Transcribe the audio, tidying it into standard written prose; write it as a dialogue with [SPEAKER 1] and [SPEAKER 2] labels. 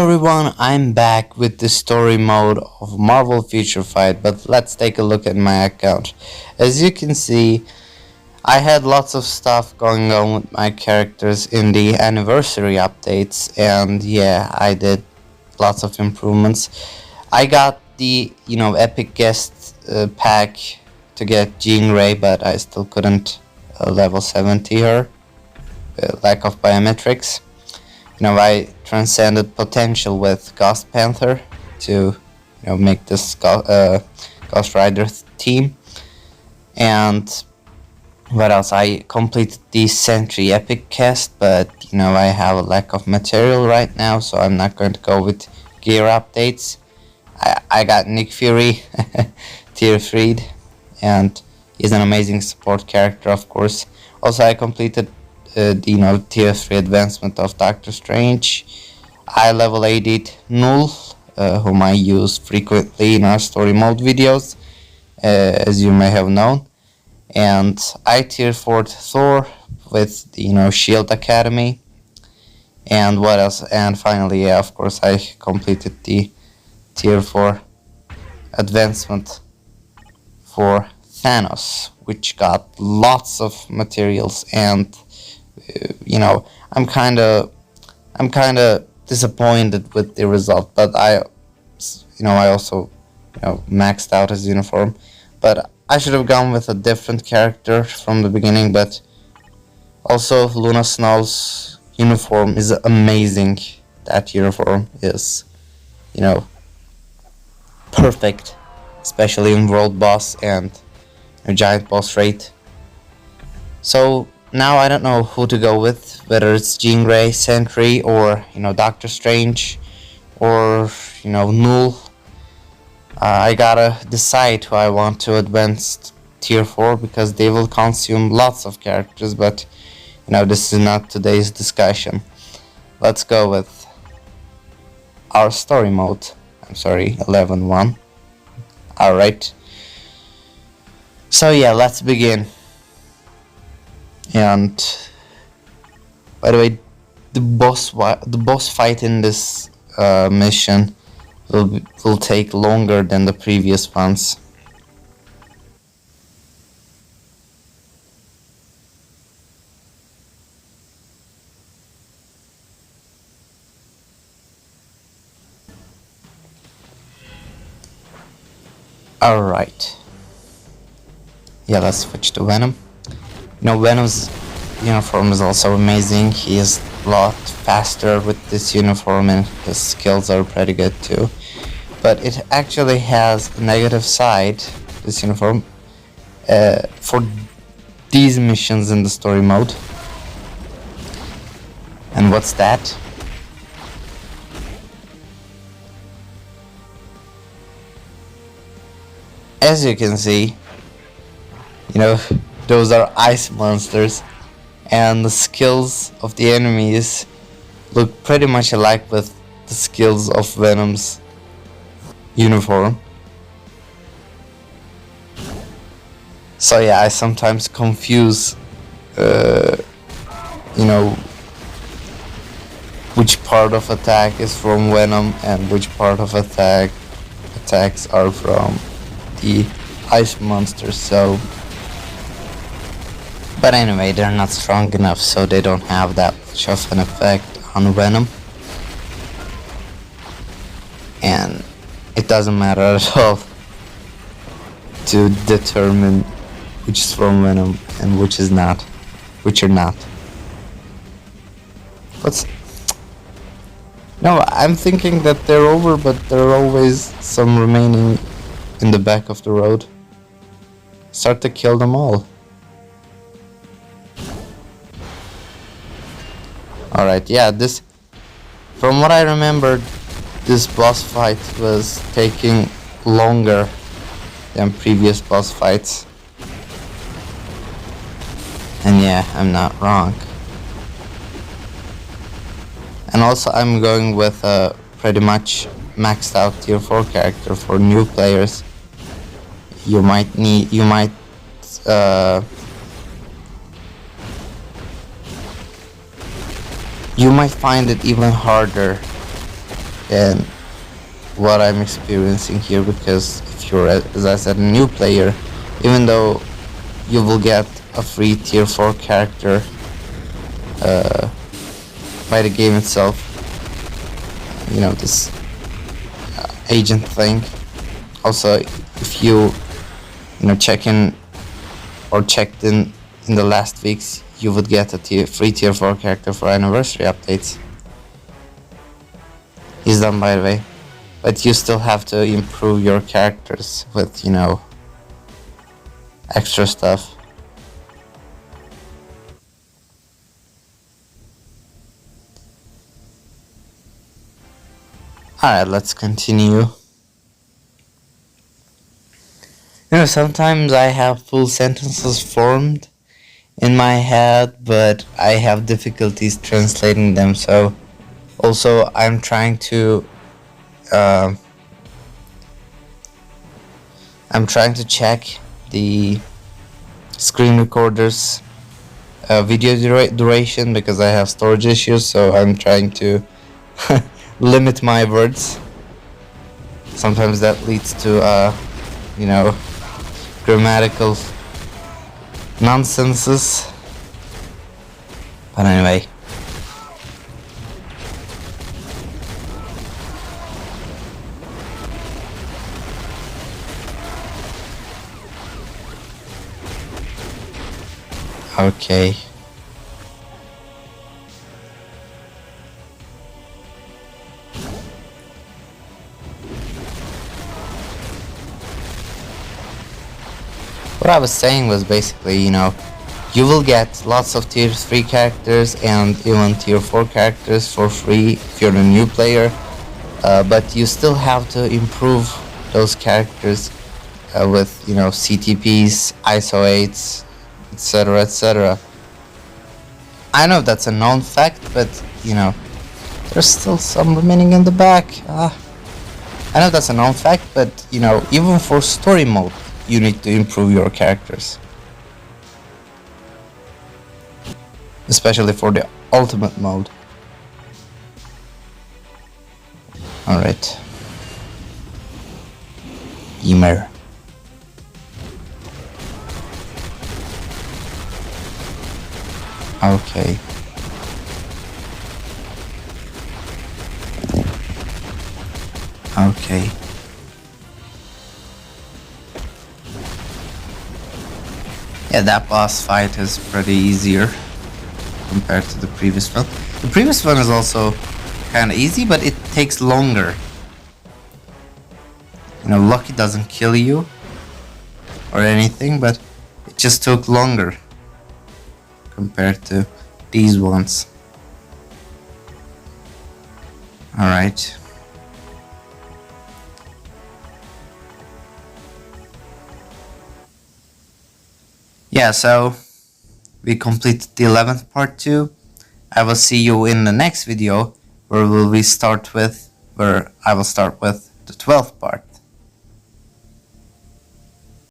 [SPEAKER 1] everyone, I'm back with the story mode of Marvel Future Fight, but let's take a look at my account. As you can see, I had lots of stuff going on with my characters in the anniversary updates, and yeah, I did lots of improvements. I got the, epic guest pack to get Jean Grey, but I still couldn't level 70 her, lack of biometrics. I transcended potential with Ghost Panther to, make this Ghost Rider team. And what else? I completed the Sentry Epic Cast, but, I have a lack of material right now, so I'm not going to go with gear updates. I got Nick Fury, tier 3, and he's an amazing support character, of course. Also, I completed tier 3 advancement of Doctor Strange. I level 80'd Null, whom I use frequently in our story mode videos, as you may have known. And I tier 4'd Thor with Shield Academy. And what else? And finally, yeah, of course, I completed the tier 4 advancement for Thanos, which got lots of materials, and I'm kind of disappointed with the result, but I also maxed out his uniform, but I should have gone with a different character from the beginning. But also Luna Snow's uniform is amazing. That uniform is perfect, especially in World Boss and Giant Boss Raid. So now I don't know who to go with, whether it's Jean Grey, Sentry, or Doctor Strange, or Null. I gotta decide who I want to advance tier 4, because they will consume lots of characters, but this is not today's discussion. Let's go with our story mode. 11-1. Alright. So yeah, let's begin. And by the way, the boss fight in this mission will take longer than the previous ones. Alright. Yeah, let's switch to Venom. Venom's uniform is also amazing. He is a lot faster with this uniform, and his skills are pretty good too. But it actually has a negative side, this uniform, for these missions in the story mode. And what's that? As you can see, those are ice monsters, and the skills of the enemies look pretty much alike with the skills of Venom's uniform. So yeah, I sometimes confuse which part of attack is from Venom and which part of attacks are from the ice monsters. So but anyway, they're not strong enough, so they don't have that much of an effect on Venom. And it doesn't matter at all to determine which is from Venom and which is not, which are not. No, I'm thinking that they're over, but there are always some remaining in the back of the road. Start to kill them all. Alright, yeah, from what I remember, this boss fight was taking longer than previous boss fights. And yeah, I'm not wrong. And also I'm going with a pretty much maxed out tier 4 character for new players. You might find it even harder and what I'm experiencing here, because if you're, as I said, a new player, even though you will get a free tier 4 character by the game itself, you know, this agent thing. Also, if you know, checked in in the last weeks, you would get a free tier 4 character for anniversary updates. He's done, by the way, but you still have to improve your characters with, you know, extra stuff. Alright, let's continue. You know, sometimes I have full sentences formed in my head, but I have difficulties translating them, so also I'm trying to check the screen recorder's video duration, because I have storage issues, so I'm trying to limit my words. Sometimes that leads to you know, grammatical nonsenses, but anyway. Okay. What I was saying was basically, you know, you will get lots of tier 3 characters and even tier 4 characters for free if you're a new player, but you still have to improve those characters with, you know, CTPs, ISO 8s, etc, etc. I know that's a known fact, but, you know, there's still some remaining in the back. I know that's a known fact, but, you know, even for story mode, you need to improve your characters. Especially for the ultimate mode. Alright. Ymir. Okay. Okay. Yeah, that boss fight is pretty easier compared to the previous one. The previous one is also kind of easy, but it takes longer. You know, Lucky doesn't kill you or anything, but it just took longer compared to these ones. Alright. Yeah, so we completed the 11th part 2. I will see you in the next video where I will start with the 12th part.